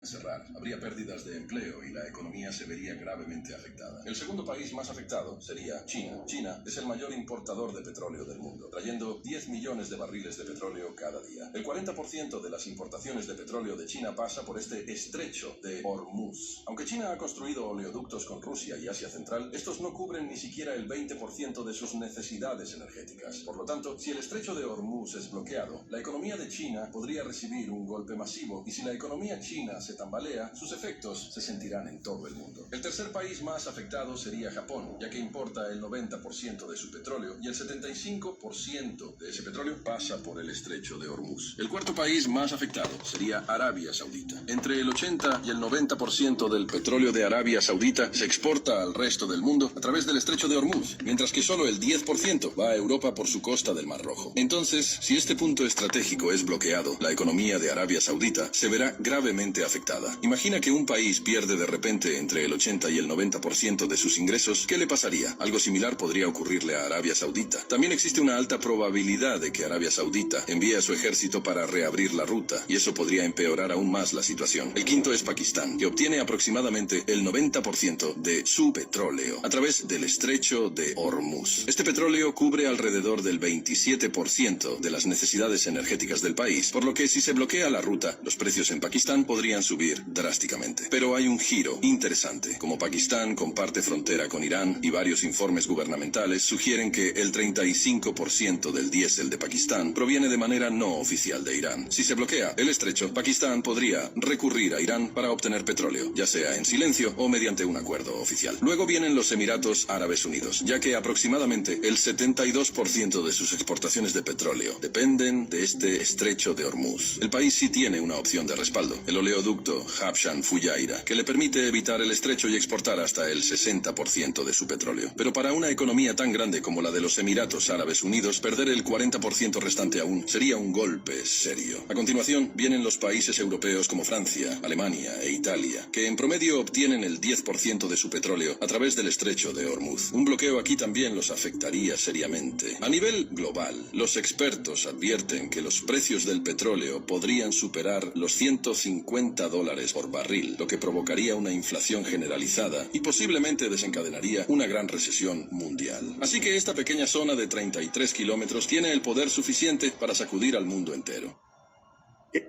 cerrar, habría pérdidas de empleo y la economía se vería gravemente afectada. El segundo país más afectado sería China. China es el mayor importador de petróleo del mundo, trayendo 10 millones de barriles de petróleo cada día. El 40% de las importaciones de petróleo de China pasa por este estrecho de Hormuz. Aunque China ha construido oleoductos con Rusia y Asia Central, estos no cubren ni siquiera el 20% de sus necesidades energéticas. Por lo tanto, si el estrecho de Hormuz es bloqueado, la economía de China podría recibir un golpe masivo, y si la economía china se tambalea, sus efectos se sentirán en todo el mundo. El tercer país más afectado sería Japón, ya que importa el 90% de su petróleo y el 75% de ese petróleo pasa por el estrecho de Hormuz. El cuarto país más afectado sería Arabia Saudita. Entre el 80 y el 90% del petróleo de Arabia Saudita se exporta al resto del mundo a través del estrecho de Hormuz, mientras que solo el 10% va a Europa por su costa del Mar Rojo. Entonces, si este punto estratégico es bloqueado, la economía de Arabia Saudita se verá gravemente afectada. Imagina que un país pierde de repente entre el 80 y el 90% de sus ingresos. ¿Qué le pasaría? Algo similar podría ocurrirle a Arabia Saudita. También existe una alta probabilidad de que Arabia Saudita envíe a su ejército para reabrir la ruta, y eso podría empeorar aún más la situación. El quinto es Pakistán, que obtiene aproximadamente el 90% de su petróleo a través del estrecho de Hormuz. Este petróleo cubre alrededor del 27% de las necesidades energéticas del país, por lo que si se bloquea la ruta, los precios en Pakistán podrían subir drásticamente. Pero hay un giro interesante. Como Pakistán comparte frontera con Irán y varios informes gubernamentales sugieren que el 35% del diésel de Pakistán proviene de manera no oficial de Irán. Si se bloquea el estrecho, Pakistán podría recurrir a Irán para obtener petróleo, ya sea en silencio o mediante un acuerdo oficial. Luego vienen los Emiratos Árabes Unidos, ya que aproximadamente el 72% de sus exportaciones de petróleo dependen de este estrecho de Hormuz. El país sí tiene una opción de respaldo, el oleoducto Habshan Fujairah, que le permite evitar el estrecho y exportar hasta el 60% de su petróleo. Pero para una economía tan grande como la de los Emiratos Árabes Unidos, perder el 40% restante aún sería un golpe serio. A continuación vienen los países europeos como Francia, Alemania e Italia, que en promedio obtienen el 10% de su petróleo a través del estrecho de Hormuz. Un bloqueo aquí también los afectaría seriamente. A nivel global, los expertos advierten que los precios del petróleo podrían superar los $150 por barril, lo que provocaría una inflación generalizada y posiblemente desencadenaría una gran recesión mundial. Así que esta pequeña zona de 33 kilómetros tiene el poder suficiente para sacudir al mundo entero.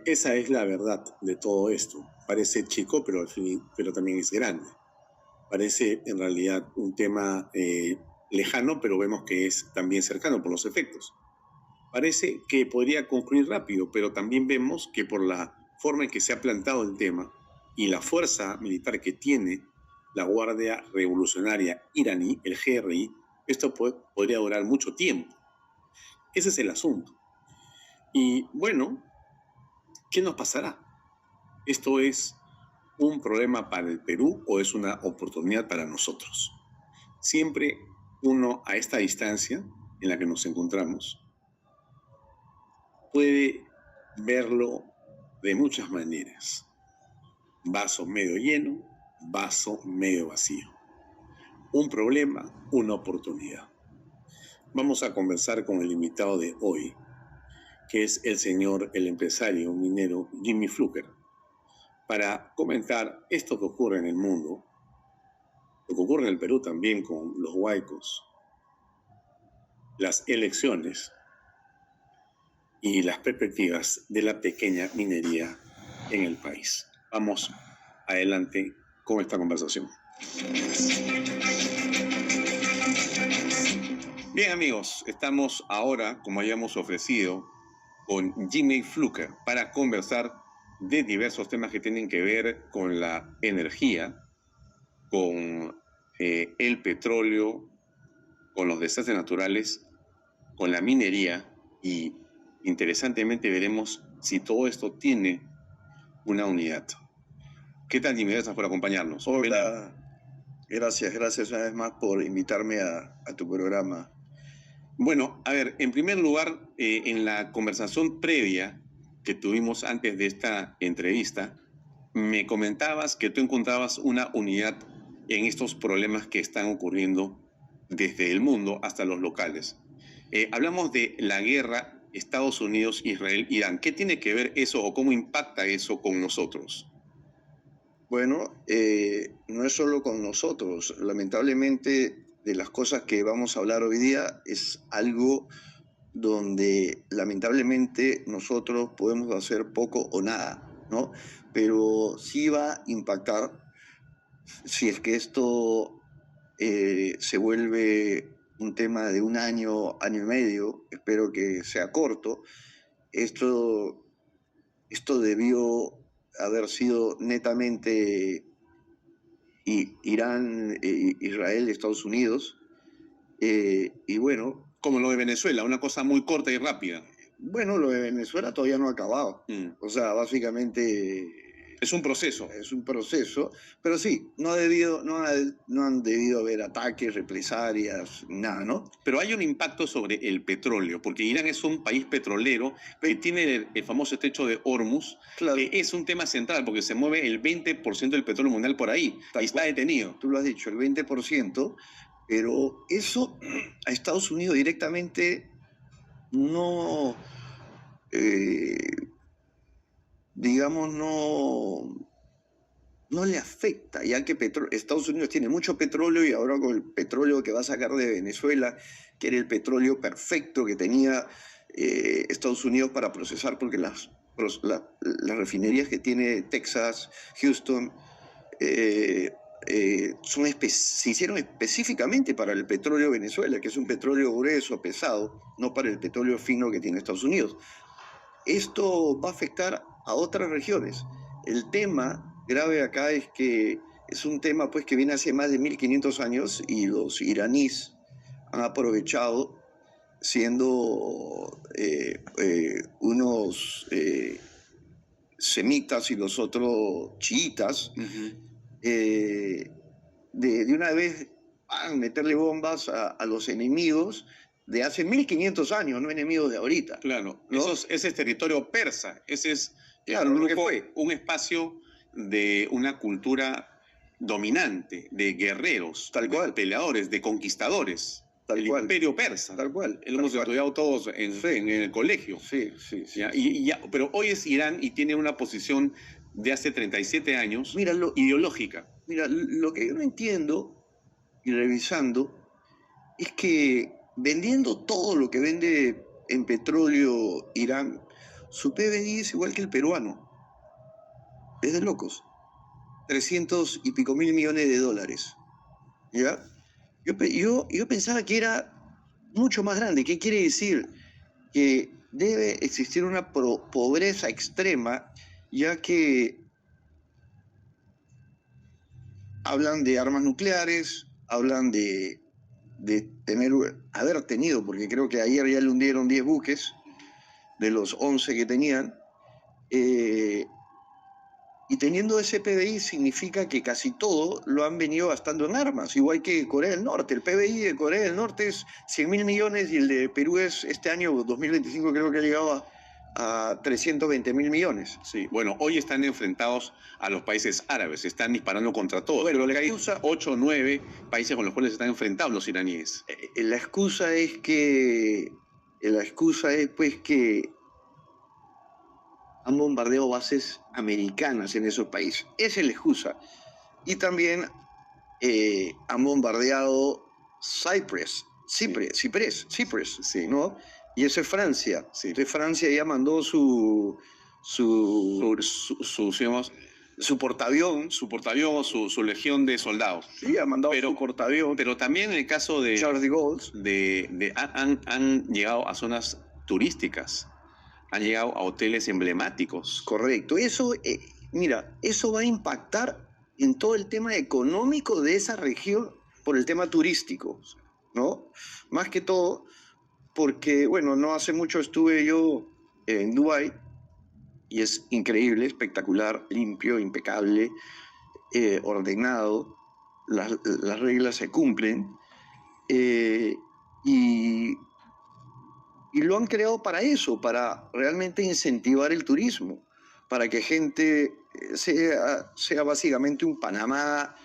Esa es la verdad de todo esto. Parece chico, pero también es grande. Parece en realidad un tema lejano, pero vemos que es también cercano por los efectos. Parece que podría concluir rápido, pero también vemos que por la forma en que se ha plantado el tema y la fuerza militar que tiene la Guardia Revolucionaria iraní, el GRI, esto podría durar mucho tiempo. Ese es el asunto. Y bueno, ¿qué nos pasará? ¿Esto es un problema para el Perú o es una oportunidad para nosotros? Siempre uno a esta distancia en la que nos encontramos puede verlo de muchas maneras. Vaso medio lleno, vaso medio vacío. Un problema, una oportunidad. Vamos a conversar con el invitado de hoy, que es el empresario minero Jimmy Fluker, para comentar esto que ocurre en el mundo, lo que ocurre en el Perú también con los huaicos, las elecciones y las perspectivas de la pequeña minería en el país. Vamos adelante con esta conversación. Bien, amigos, estamos ahora, como habíamos ofrecido, con Jimmy Fluker para conversar de diversos temas que tienen que ver con la energía, con el petróleo, con los desastres naturales, con la minería, y interesantemente veremos si todo esto tiene una unidad. ¿Qué tal, Jimmy? Gracias por acompañarnos. Hola, gracias una vez más por invitarme a tu programa. Bueno, a ver, en primer lugar, en la conversación previa que tuvimos antes de esta entrevista, me comentabas que tú encontrabas una unidad en estos problemas que están ocurriendo desde el mundo hasta los locales. Hablamos de la guerra Estados Unidos, Israel, Irán. ¿Qué tiene que ver eso o cómo impacta eso con nosotros? Bueno, no es solo con nosotros. Lamentablemente, de las cosas que vamos a hablar hoy día es algo donde lamentablemente nosotros podemos hacer poco o nada, ¿no? Pero sí va a impactar si es que esto se vuelve un tema de un año, año y medio, espero que sea corto. Esto, esto debió haber sido netamente Irán, Israel, Estados Unidos. Y bueno, Como lo de Venezuela, una cosa muy corta y rápida. bueno, lo de Venezuela todavía no ha acabado. O sea, básicamente Es un proceso. es un proceso, pero sí, no han debido haber ataques, represalias, nada, ¿no? Pero hay un impacto sobre el petróleo, porque Irán es un país petrolero que tiene el famoso estrecho de Hormuz, Claro. que es un tema central porque se mueve el 20% del petróleo mundial por ahí Tal y está cual. detenido. Tú lo has dicho, el 20%, pero eso a Estados Unidos directamente no, eh, digamos, no le afecta, ya que Estados Unidos tiene mucho petróleo y ahora con el petróleo que va a sacar de Venezuela, que era el petróleo perfecto que tenía Estados Unidos para procesar, porque las refinerías que tiene Texas, Houston, se hicieron específicamente para el petróleo de Venezuela, que es un petróleo grueso, pesado, no para el petróleo fino que tiene Estados Unidos. Esto va a afectar a otras regiones. El tema grave acá es que es un tema pues, que viene hace más de 1500 años y los iraníes han aprovechado siendo unos semitas y los otros chiitas, de una vez meterle bombas a los enemigos de hace 1500 años, no enemigos de ahorita. Claro, ¿no? ese es territorio persa, ese es Claro, un lo que grupo, fue. un espacio de una cultura dominante, de guerreros, Tal de cual. peleadores, de conquistadores. Tal el cual. imperio persa. Tal cual. Lo hemos tal cual. estudiado todos Sí. en el colegio. Sí, sí, sí. ¿Ya? Pero hoy es Irán y tiene una posición de hace 37 años Mira, ideológica. Mira, lo que yo no entiendo y revisando es que vendiendo todo lo que vende en petróleo Irán, su PBI es igual que el peruano. Es de locos. 300 y pico mil millones de dólares. ¿Ya? Yo pensaba que era mucho más grande. ¿Qué quiere decir? Que debe existir una pobreza extrema, ya que hablan de armas nucleares, hablan de haber tenido, porque creo que ayer ya le hundieron 10 buques de los 11 que tenían, y teniendo ese PBI significa que casi todo lo han venido gastando en armas, igual que Corea del Norte. El PBI de Corea del Norte es 100 mil millones y el de Perú es este año 2025 creo que ha llegado a 320 mil millones. Sí, bueno, hoy están enfrentados a los países árabes, están disparando contra todos. Bueno, Creo la que hay excusa- 8 o 9 países con los cuales están enfrentados los iraníes. La excusa es pues que han bombardeado bases americanas en esos países. Esa es la excusa. Y también han bombardeado Cyprus, Sí. ¿no? Y eso es Francia. Sí. Entonces Francia ya mandó su Digamos, portaavión. su portaavión, su legión de soldados. Sí, ha mandado Pero- su portaavión. Pero también en el caso de... Charles de Gaulle. han llegado a zonas turísticas, han llegado a hoteles emblemáticos. Correcto. Eso, mira, eso va a impactar en todo el tema económico de esa región por el tema turístico, ¿no? Más que todo porque, bueno, no hace mucho estuve yo en Dubái y es increíble, espectacular, limpio, impecable, ordenado, las reglas se cumplen y lo han creado para eso, para realmente incentivar el turismo, para que gente sea básicamente un Panamá,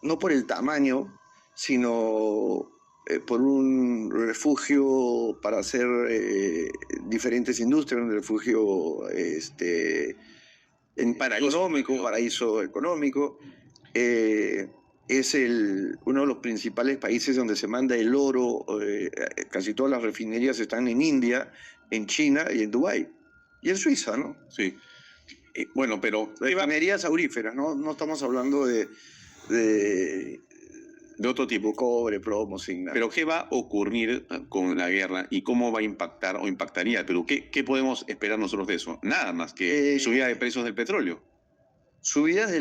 no por el tamaño, sino por un refugio para hacer diferentes industrias, un refugio paraíso económico. Es uno de los principales países donde se manda el oro. Casi todas las refinerías están en India, en China y en Dubái. Y en Suiza, ¿no? Sí. Bueno, pero... Refinerías auríferas, ¿no? No estamos hablando de otro tipo, cobre, plomo, sin nada. Pero ¿qué va a ocurrir con la guerra y cómo va a impactar o impactaría al Perú? ¿Qué podemos esperar nosotros de eso? Nada más que subida de precios del petróleo. Subidas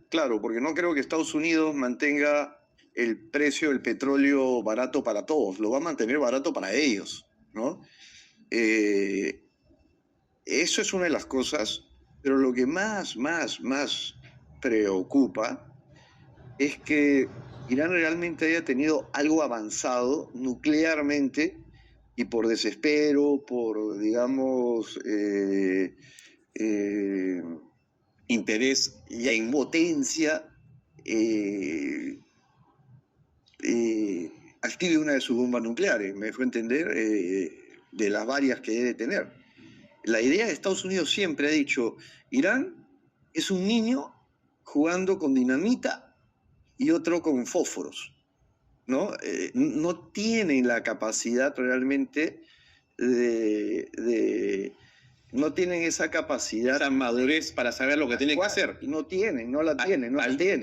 claro, porque no creo que Estados Unidos mantenga el precio del petróleo barato para todos, lo va a mantener barato para ellos, ¿no? Eso es una de las cosas, pero lo que más preocupa es que Irán realmente haya tenido algo avanzado nuclearmente y por desespero, por, digamos, interés e impotencia, active una de sus bombas nucleares, me dejó entender, de las varias que debe tener. La idea de Estados Unidos siempre ha dicho, Irán es un niño jugando con dinamita y otro con fósforos, ¿no? No tienen la capacidad realmente no tienen esa capacidad, esa madurez para saber lo que tienen que hacer. No la tienen.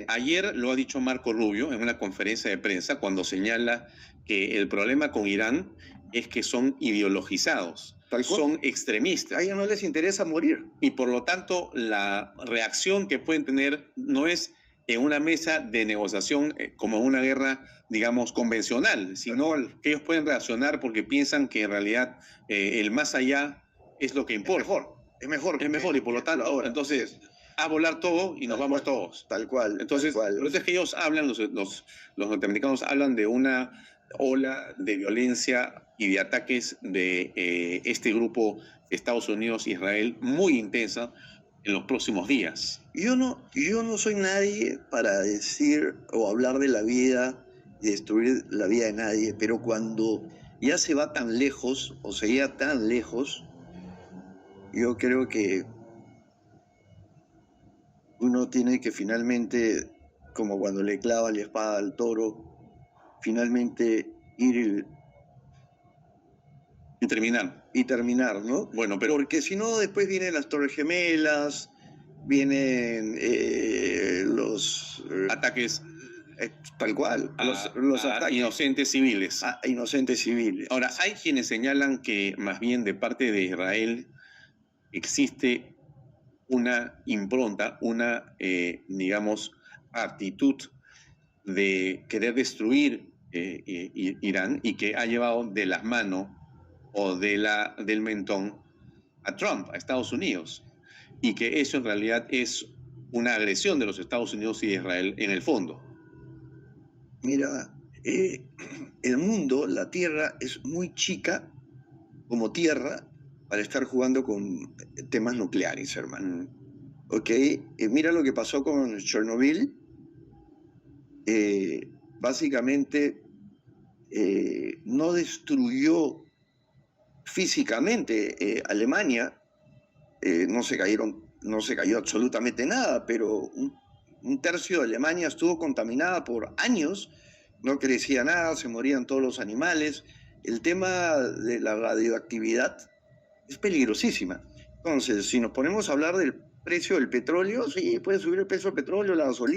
Ayer lo ha dicho Marco Rubio en una conferencia de prensa cuando señala que el problema con Irán es que son ideologizados, son extremistas. A ellos no les interesa morir. Y por lo tanto la reacción que pueden tener no es en una mesa de negociación como en una guerra, digamos, convencional, sino que ellos pueden reaccionar porque piensan que en realidad el más allá es lo que importa. Es mejor y por lo tanto, ahora, entonces, a volar todo y nos vamos todos. Tal cual. Entonces, lo que es que ellos hablan, los norteamericanos hablan de una ola de violencia y de ataques de este grupo Estados Unidos-Israel muy intensa en los próximos días. Yo no soy nadie para decir o hablar de la vida y destruir la vida de nadie, pero cuando ya se va tan lejos o se llega tan lejos, yo creo que uno tiene que finalmente, como cuando le clava la espada al toro, finalmente ir y terminar, ¿no? Bueno, pero porque si no, después vienen las Torres Gemelas, vienen los ataques, tal cual, los ataques inocentes civiles. A inocentes civiles. Ahora, hay quienes señalan que más bien de parte de Israel existe una impronta, una, digamos, actitud de querer destruir Irán y que ha llevado de las manos o del mentón a Trump, a Estados Unidos, y que eso en realidad es una agresión de los Estados Unidos y de Israel en el fondo. Mira, el mundo, la Tierra, es muy chica como tierra para estar jugando con temas nucleares, hermano. ¿Ok? Mira lo que pasó con Chernobyl. Básicamente no destruyó físicamente Alemania, no se cayó absolutamente nada, pero un tercio de Alemania estuvo contaminada por años, no crecía nada, se morían todos los animales. El tema de la radioactividad es peligrosísima. Entonces, si nos ponemos a hablar del precio del petróleo, sí, puede subir el precio del petróleo, la gasolina.